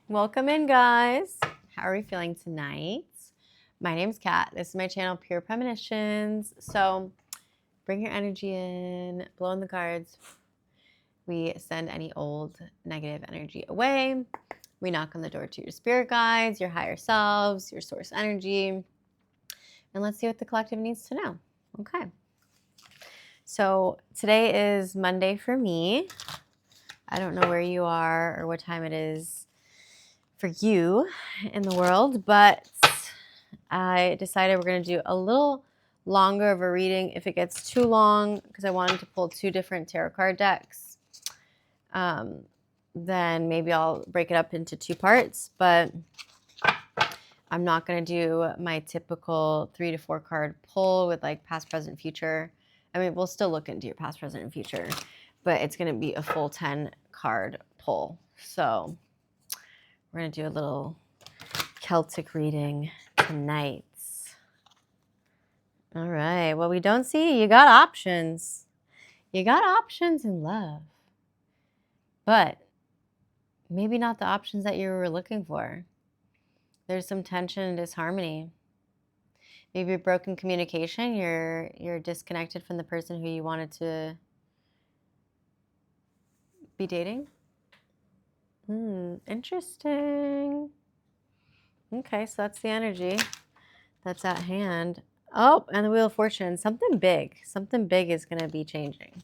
Welcome in, guys. How are we feeling tonight? My name's Kat. This is my channel, Pure Premonitions. So bring your energy in, blow in the cards. We send any old negative energy away. We knock on the door to your spirit guides, your higher selves, your source energy. And let's see what the collective needs to know. Okay. So today is Monday for me. I don't know where you are or what time it is for you in the world, but I decided we're going to do a little longer of a reading if it gets too long, because I wanted to pull two different tarot card decks. Then maybe I'll break it up into two parts, but I'm not going to do my typical 3 to 4 card pull with like past, present, future. I mean, we'll still look into your past, present, and future, but it's going to be a full 10 card pull. So we're going to do a little Celtic reading tonight. All right. Well, we don't see you got options. You got options in love, but maybe not the options that you were looking for. There's some tension and disharmony. Maybe broken communication. You're disconnected from the person who you wanted to be dating. Interesting. Okay, so that's the energy that's at hand. Oh, and the Wheel of Fortune. Something big is going to be changing.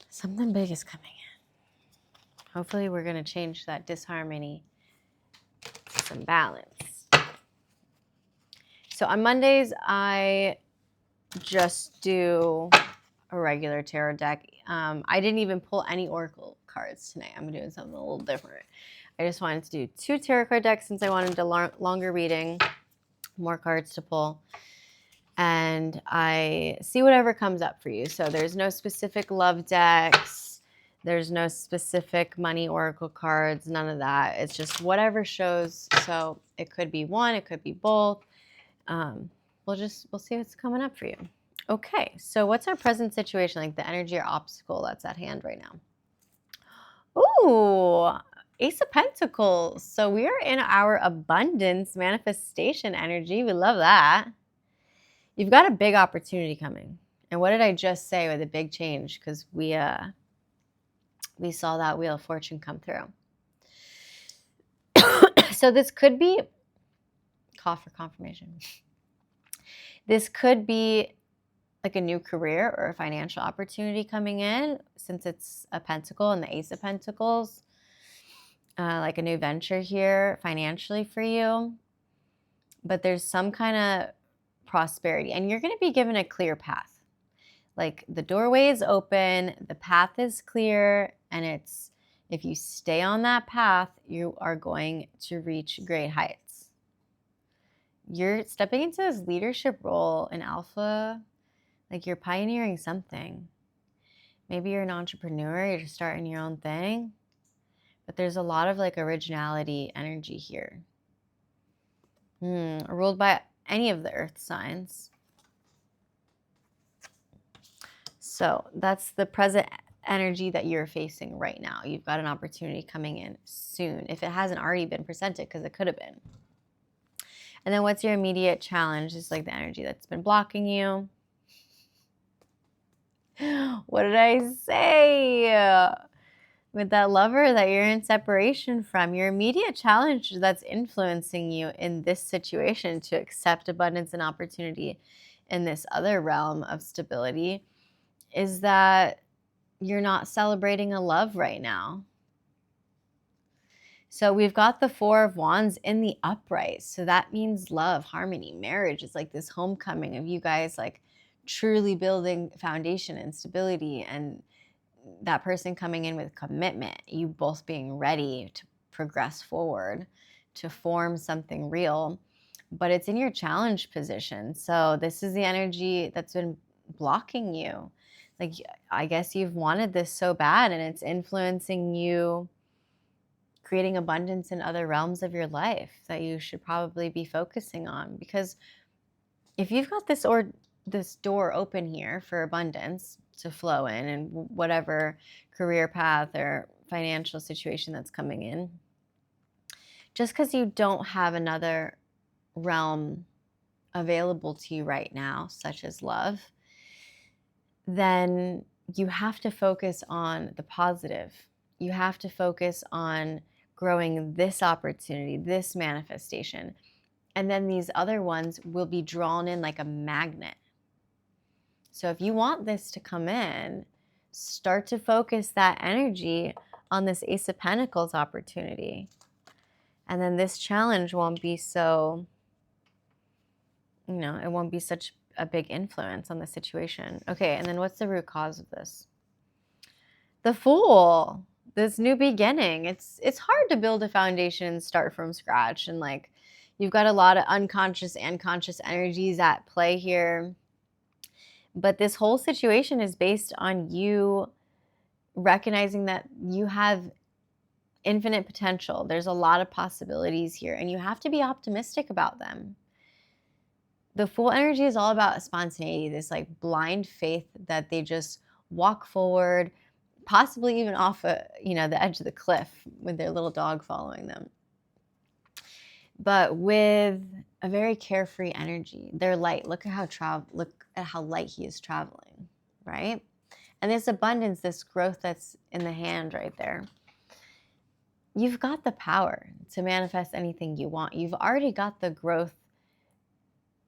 Something big is coming in. Hopefully we're going to change that disharmony to some balance. So on Mondays, I just do a regular tarot deck. I didn't even pull any oracle cards tonight. I'm doing something a little different. I just wanted to do 2 tarot card decks since I wanted a longer reading, more cards to pull. And I see whatever comes up for you. So there's no specific love decks. There's no specific money oracle cards, none of that. It's just whatever shows. So it could be one, it could be both. We'll see what's coming up for you. Okay, so what's our present situation, like the energy or obstacle that's at hand right now? Ooh, Ace of Pentacles. So we are in our abundance manifestation energy. We love that. You've got a big opportunity coming. And what did I just say with a big change? Because we saw that Wheel of Fortune come through. So this could be, call for confirmation. This could be like a new career or a financial opportunity coming in, since it's a pentacle and the Ace of Pentacles, like a new venture here financially for you. But there's some kind of prosperity, and you're going to be given a clear path. Like the doorway is open, the path is clear, and it's, if you stay on that path, you are going to reach great heights. You're stepping into this leadership role in Alpha. Like you're pioneering something. Maybe you're an entrepreneur, you're just starting your own thing. But there's a lot of like originality energy here. Ruled by any of the earth signs. So that's the present energy that you're facing right now. You've got an opportunity coming in soon, if it hasn't already been presented, because it could have been. And then what's your immediate challenge? It's like the energy that's been blocking you. What did I say? With that lover that you're in separation from, your immediate challenge that's influencing you in this situation to accept abundance and opportunity in this other realm of stability is that you're not celebrating a love right now. So we've got the 4 of Wands in the upright. So that means love, harmony, marriage. It's like this homecoming of you guys like truly building foundation and stability, and that person coming in with commitment, you both being ready to progress forward, to form something real. But it's in your challenge position. So this is the energy that's been blocking you. Like, I guess you've wanted this so bad, and it's influencing you creating abundance in other realms of your life that you should probably be focusing on. Because if you've got this door open here for abundance to flow in, and whatever career path or financial situation that's coming in. Just because you don't have another realm available to you right now, such as love, then you have to focus on the positive. You have to focus on growing this opportunity, this manifestation. And then these other ones will be drawn in like a magnet. So if you want this to come in, start to focus that energy on this Ace of Pentacles opportunity. And then this challenge won't be so, it won't be such a big influence on the situation. Okay, and then what's the root cause of this? The Fool, this new beginning. It's hard to build a foundation and start from scratch. And like, you've got a lot of unconscious and conscious energies at play here. But this whole situation is based on you recognizing that you have infinite potential. There's a lot of possibilities here, and you have to be optimistic about them. The Fool energy is all about spontaneity, this like blind faith that they just walk forward, possibly even off the edge of the cliff with their little dog following them. But with a very carefree energy. They're light. Look at how light he is traveling, right? And this abundance, this growth that's in the hand right there. You've got the power to manifest anything you want. You've already got the growth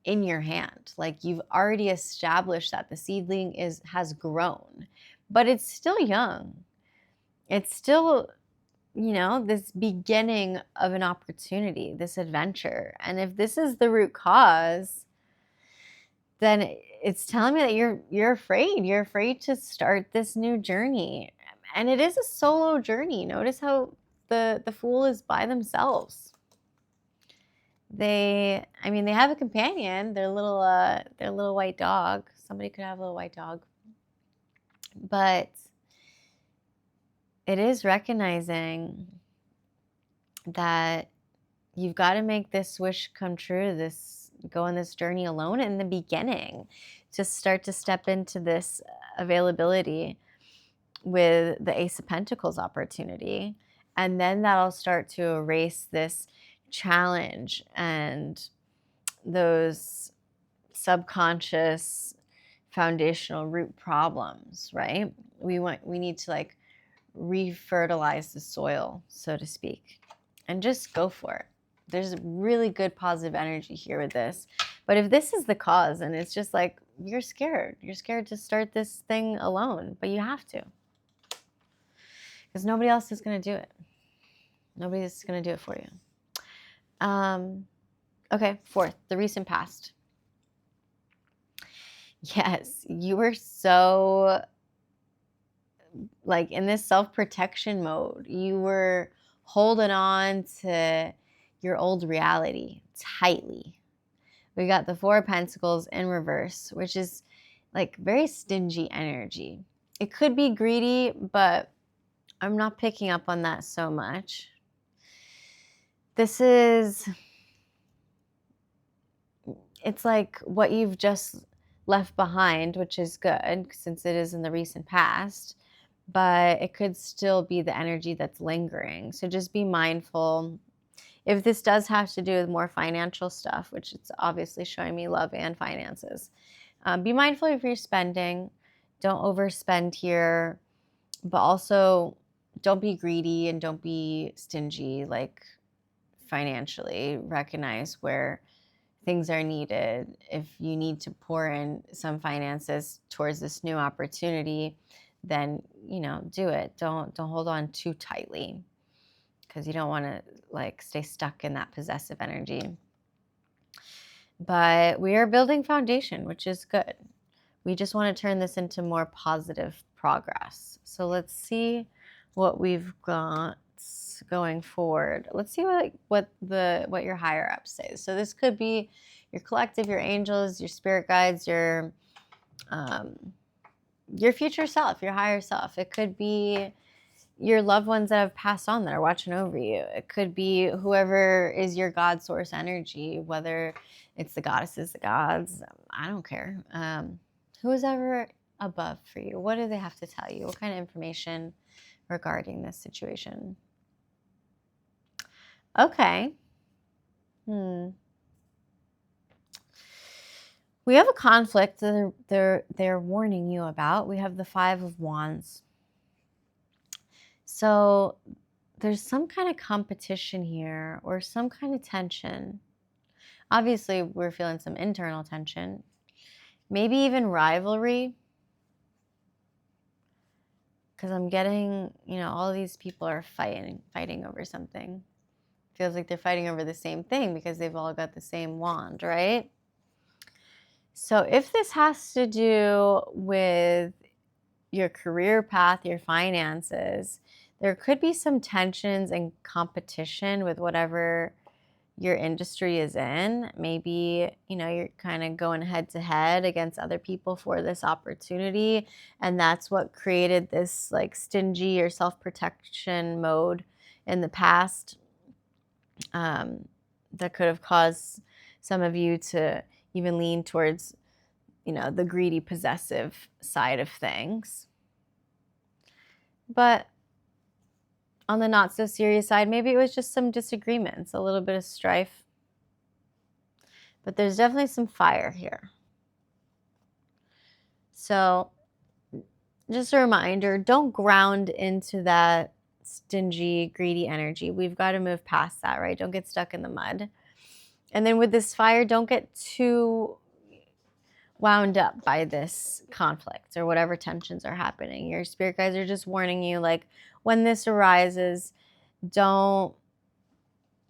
in your hand. Like, you've already established that the seedling has grown, but it's still young. It's still, this beginning of an opportunity, this adventure. And if this is the root cause, then it's telling me that you're afraid. You're afraid to start this new journey. And it is a solo journey. Notice how the Fool is by themselves. They have a companion, their little white dog. Somebody could have a little white dog. But it is recognizing that you've got to make this wish come true, go on this journey alone in the beginning. Just start to step into this availability with the Ace of Pentacles opportunity. And then that'll start to erase this challenge and those subconscious foundational root problems, right? We need to like refertilize the soil, so to speak, and just go for it. There's really good positive energy here with this. But if this is the cause, and it's just like you're scared to start this thing alone, but you have to, because nobody else is going to do it. Nobody is going to do it for you. Okay, fourth, the recent past. Yes, you were so like in this self-protection mode. You were holding on to your old reality tightly. We got the Four of Pentacles in reverse, which is like very stingy energy. It could be greedy, but I'm not picking up on that so much. It's like what you've just left behind, which is good since it is in the recent past, but it could still be the energy that's lingering. So just be mindful. If this does have to do with more financial stuff, which it's obviously showing me love and finances, be mindful of your spending. Don't overspend here, but also don't be greedy and don't be stingy, like financially. Recognize where things are needed. If you need to pour in some finances towards this new opportunity, then, do it. Don't hold on too tightly, because you don't want to like stay stuck in that possessive energy. But we are building foundation, which is good. We just want to turn this into more positive progress. So let's see what we've got going forward. Let's see what your higher ups say. So this could be your collective, your angels, your spirit guides, your future self, your higher self. It could be your loved ones that have passed on that are watching over you. It could be whoever is your God source energy, whether it's the goddesses, the gods, I don't care. Who is ever above for you? What do they have to tell you? What kind of information regarding this situation. Okay. We have a conflict that they're warning you about. We have the Five of Wands. So there's some kind of competition here or some kind of tension. Obviously, we're feeling some internal tension. Maybe even rivalry. Because I'm getting, all these people are fighting over something. Feels like they're fighting over the same thing because they've all got the same wand, right? So if this has to do with your career path, your finances, there could be some tensions and competition with whatever your industry is in. Maybe, you're kind of going head to head against other people for this opportunity. And that's what created this like stingy or self-protection mode in the past. That could have caused some of you to even lean towards, the greedy, possessive side of things. But on the not so serious side, maybe it was just some disagreements, a little bit of strife. But there's definitely some fire here. So just a reminder, don't ground into that stingy, greedy energy. We've got to move past that, right? Don't get stuck in the mud. And then with this fire, don't get too wound up by this conflict or whatever tensions are happening. Your spirit guides are just warning you, like, when this arises, don't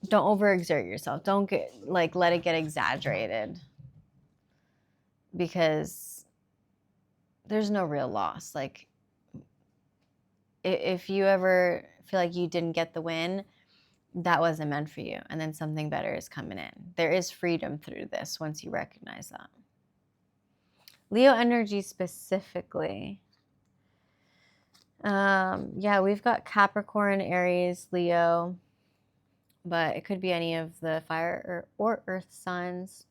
overexert yourself. Don't let it get exaggerated, because there's no real loss. Like, if you ever feel like you didn't get the win, that wasn't meant for you, and then something better is coming in. There is freedom through this once you recognize that. Leo energy specifically. Yeah, we've got Capricorn, Aries, Leo, but it could be any of the fire or earth signs.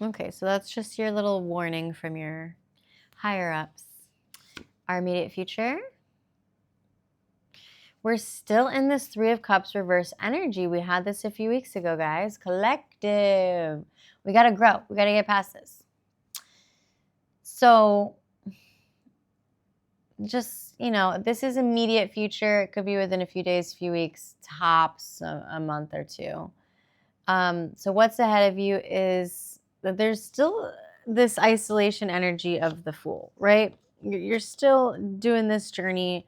Okay, so that's just your little warning from your higher ups. Our immediate future. We're still in this Three of Cups reverse energy. We had this a few weeks ago, guys. Collective. We got to grow. We got to get past this. So just, this is immediate future. It could be within a few days, few weeks, tops a month or two. So what's ahead of you is that there's still this isolation energy of the Fool, right? You're still doing this journey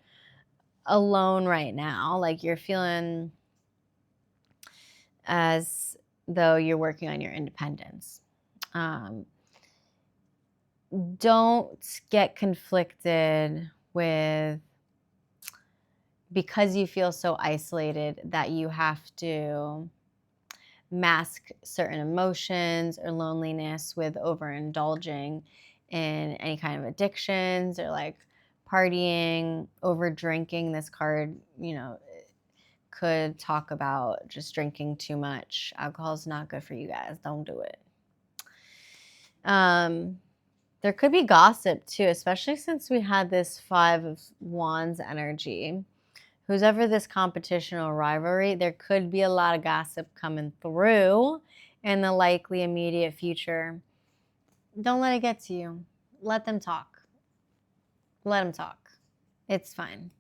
alone right now. Like, you're feeling as though you're working on your independence. Don't get conflicted with, because you feel so isolated, that you have to mask certain emotions or loneliness with overindulging in any kind of addictions or like partying, over drinking. This card, could talk about just drinking too much. Alcohol is not good for you guys. Don't do it. There could be gossip too, especially since we had this Five of Wands energy. Who's ever this competition or rivalry, there could be a lot of gossip coming through in the likely immediate future. Don't let it get to you. Let them talk. Let them talk. It's fine.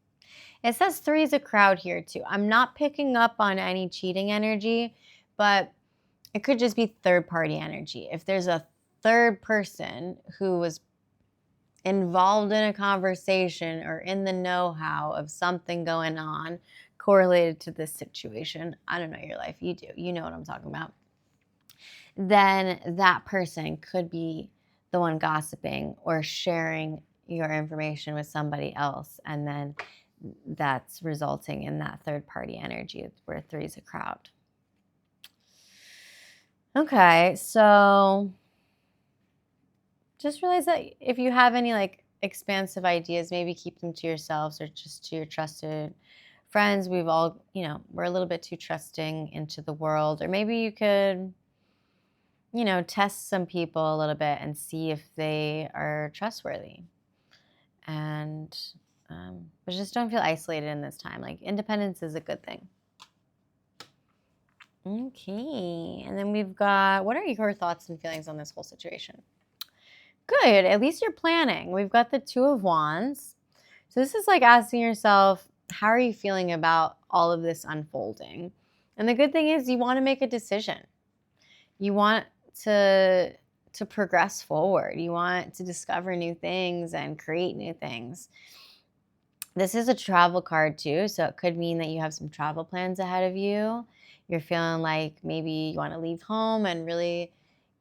It says three's a crowd here too. I'm not picking up on any cheating energy, but it could just be third-party energy. If there's a third person who was involved in a conversation or in the know-how of something going on correlated to this situation, I don't know your life, you do, you know what I'm talking about, then that person could be the one gossiping or sharing your information with somebody else, and then that's resulting in that third-party energy where three's a crowd. Okay, so just realize that if you have any like expansive ideas, maybe keep them to yourselves or just to your trusted friends. We've all, we're a little bit too trusting into the world. Or maybe you could, test some people a little bit and see if they are trustworthy. And But just don't feel isolated in this time. Like independence is a good thing. Okay, and then we've got, what are your thoughts and feelings on this whole situation? Good, at least you're planning. We've got the Two of Wands. So this is like asking yourself, how are you feeling about all of this unfolding? And the good thing is you want to make a decision. You want to progress forward. You want to discover new things and create new things. This is a travel card too, so it could mean that you have some travel plans ahead of you. You're feeling like maybe you want to leave home and really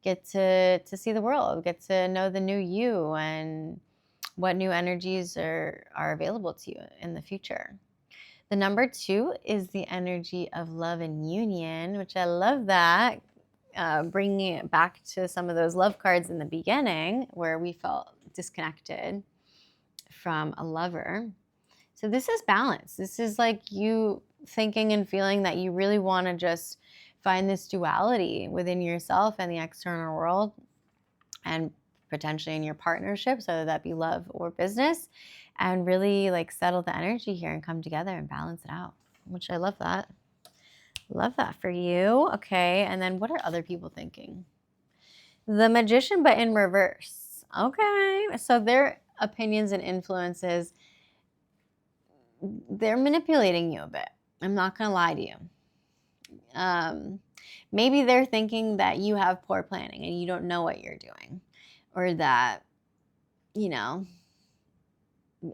get to see the world, get to know the new you and what new energies are available to you in the future. The number 2 is the energy of love and union, which I love that. Bringing it back to some of those love cards in the beginning where we felt disconnected from a lover. So this is balance. This is like you thinking and feeling that you really want to just find this duality within yourself and the external world and potentially in your partnership, so that be love or business, and really like settle the energy here and come together and balance it out, which I love that. Love that for you. Okay, and then what are other people thinking? The Magician, but in reverse. Okay, so their opinions and influences, they're manipulating you a bit. I'm not going to lie to you. Maybe they're thinking that you have poor planning and you don't know what you're doing, or that, you know,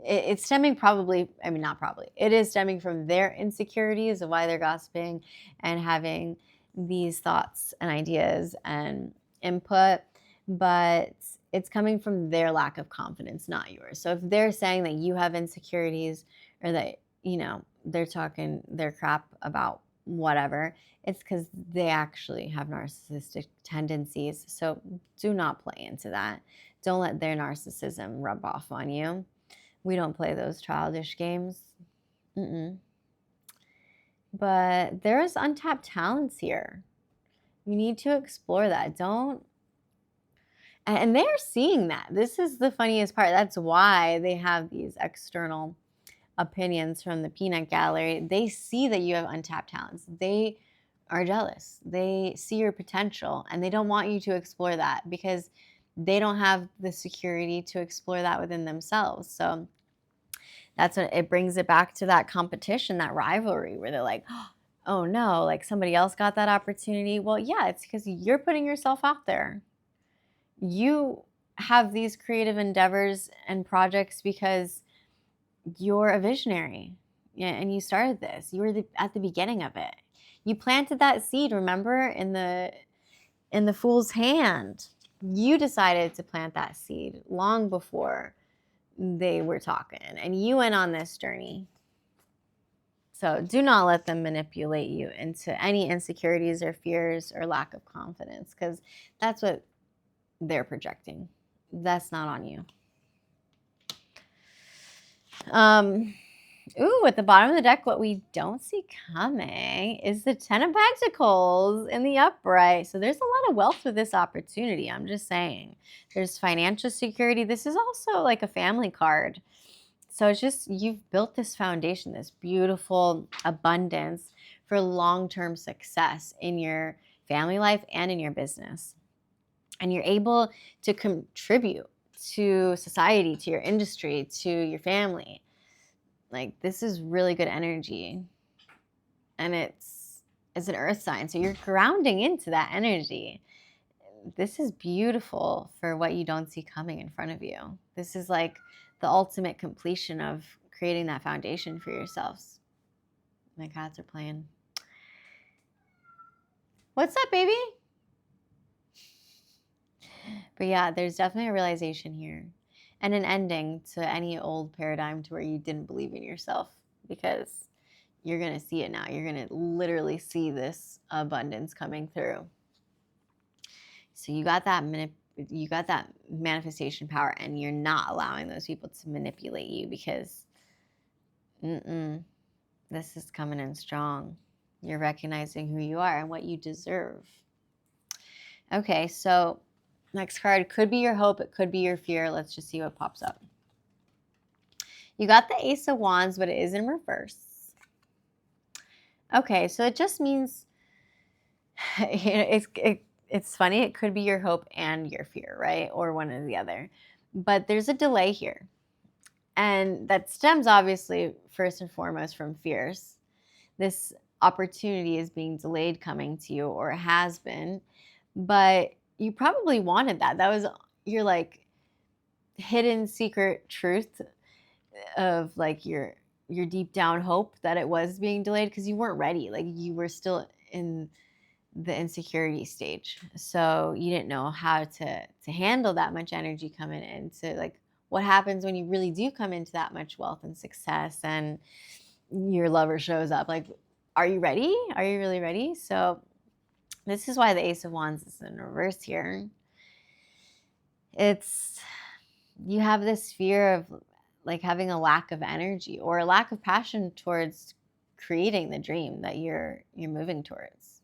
it's stemming probably, I mean, not probably, it is stemming from their insecurities of why they're gossiping and having these thoughts and ideas and input, but it's coming from their lack of confidence, not yours. So if they're saying that you have insecurities or that, you know, they're talking their crap about whatever, it's because they actually have narcissistic tendencies. So do not play into that. Don't let their narcissism rub off on you. We don't play those childish games. But there's untapped talents here. You need to explore that. And they're seeing that. This is the funniest part. That's why they have these external opinions from the peanut gallery. They see that you have untapped talents. They are jealous. They see your potential and they don't want you to explore that because they don't have the security to explore that within themselves. So that's what it brings it back to, that competition, that rivalry where they're like, oh no, like somebody else got that opportunity. Well, yeah, it's because you're putting yourself out there. You have these creative endeavors and projects because you're a visionary, and you started this. You were at the beginning of it. You planted that seed, remember, in the fool's hand. You decided to plant that seed long before they were talking, and you went on this journey. So do not let them manipulate you into any insecurities or fears or lack of confidence, because that's what they're projecting. That's not on you. Ooh, at the bottom of the deck, what we don't see coming is the Ten of Pentacles in the upright. So there's a lot of wealth with this opportunity. I'm just saying. There's financial security. This is also like a family card. So it's just, you've built this foundation, this beautiful abundance for long-term success in your family life and in your business. And you're able to contribute to society, to your industry, to your family. Like, this is really good energy. And it's an earth sign. So you're grounding into that energy. This is beautiful for what you don't see coming in front of you. This is like the ultimate completion of creating that foundation for yourselves. My cats are playing. What's up, baby? But yeah, there's definitely a realization here and an ending to any old paradigm to where you didn't believe in yourself, because you're going to see it now. You're going to literally see this abundance coming through. So you got that manifestation power, and you're not allowing those people to manipulate you, because this is coming in strong. You're recognizing who you are and what you deserve. Okay, so next card could be your hope. It could be your fear. Let's just see what pops up. You got the Ace of Wands, but it is in reverse. Okay, so it just means, it's funny. It could be your hope and your fear, right? Or one or the other. But there's a delay here. And that stems obviously first and foremost from fears. This opportunity is being delayed coming to you, or has been, but you probably wanted that. That was your like hidden secret truth of like your deep down hope that it was being delayed, because you weren't ready. Like you were still in the insecurity stage, so you didn't know how to handle that much energy coming in. So like, what happens when you really do come into that much wealth and success and your lover shows up? Like, are you ready? Are you really ready? So this is why the Ace of Wands is in reverse here. It's, you have this fear of like having a lack of energy or a lack of passion towards creating the dream that you're moving towards.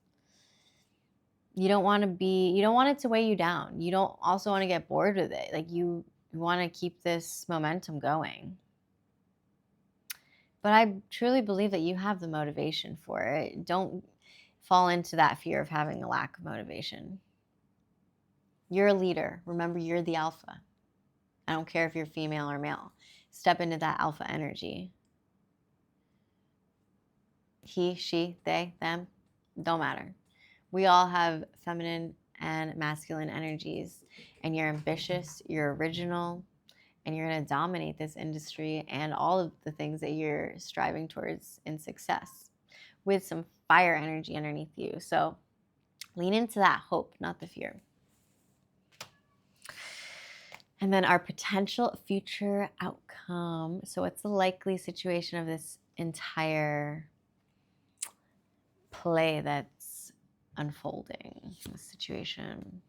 You don't want it to weigh you down. You don't also want to get bored with it. Like you want to keep this momentum going. But I truly believe that you have the motivation for it. Don't fall into that fear of having a lack of motivation. You're a leader. Remember, you're the alpha. I don't care if you're female or male. Step into that alpha energy. He, she, they, them, don't matter. We all have feminine and masculine energies, and you're ambitious, you're original, and you're going to dominate this industry and all of the things that you're striving towards in success with some fire energy underneath you. So lean into that hope, not the fear. And then our potential future outcome. So what's the likely situation of this entire play that's unfolding, this situation?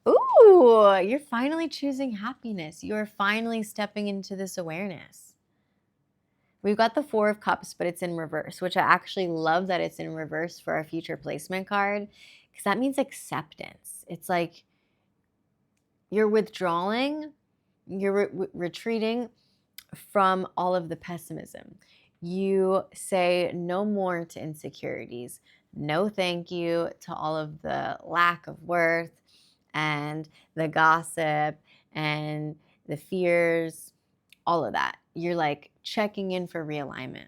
Ooh, you're finally choosing happiness. You're finally stepping into this awareness. We've got the Four of Cups, but it's in reverse, which I actually love that it's in reverse for our future placement card, because that means acceptance. It's like you're withdrawing, you're retreating from all of the pessimism. You say no more to insecurities. No thank you to all of the lack of worth and the gossip and the fears, all of that. You're like checking in for realignment.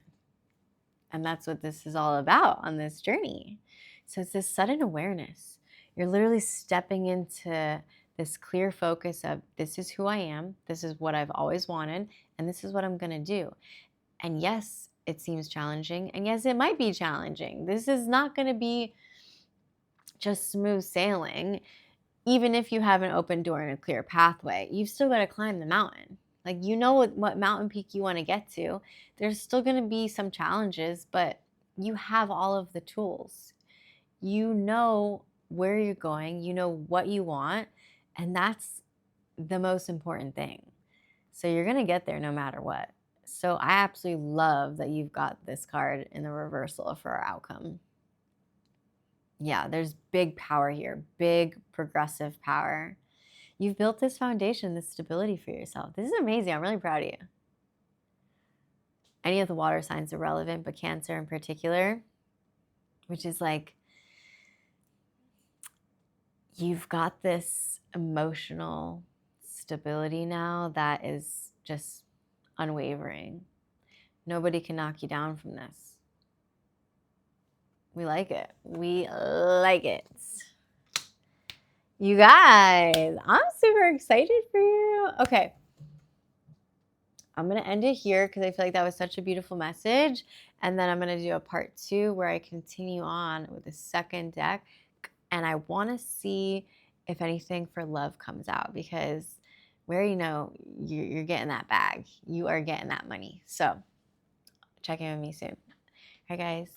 And that's what this is all about on this journey. So it's this sudden awareness. You're literally stepping into this clear focus of, this is who I am, this is what I've always wanted, and this is what I'm going to do. And yes, it seems challenging, and yes, it might be challenging. This is not going to be just smooth sailing. Even if you have an open door and a clear pathway, you've still got to climb the mountain. Like, you know what mountain peak you want to get to. There's still going to be some challenges, but you have all of the tools. You know where you're going, you know what you want, and that's the most important thing. So you're going to get there no matter what. So I absolutely love that you've got this card in the reversal for our outcome. Yeah, there's big power here, big progressive power. You've built this foundation, this stability for yourself. This is amazing. I'm really proud of you. Any of the water signs are relevant, but Cancer in particular, which is like, you've got this emotional stability now that is just unwavering. Nobody can knock you down from this. We like it. We like it. You guys, I'm super excited for you. Okay. I'm going to end it here because I feel like that was such a beautiful message. And then I'm going to do a part 2 where I continue on with the second deck. And I want to see if anything for love comes out, because where you know you're getting that bag, you are getting that money. So check in with me soon. All right, guys.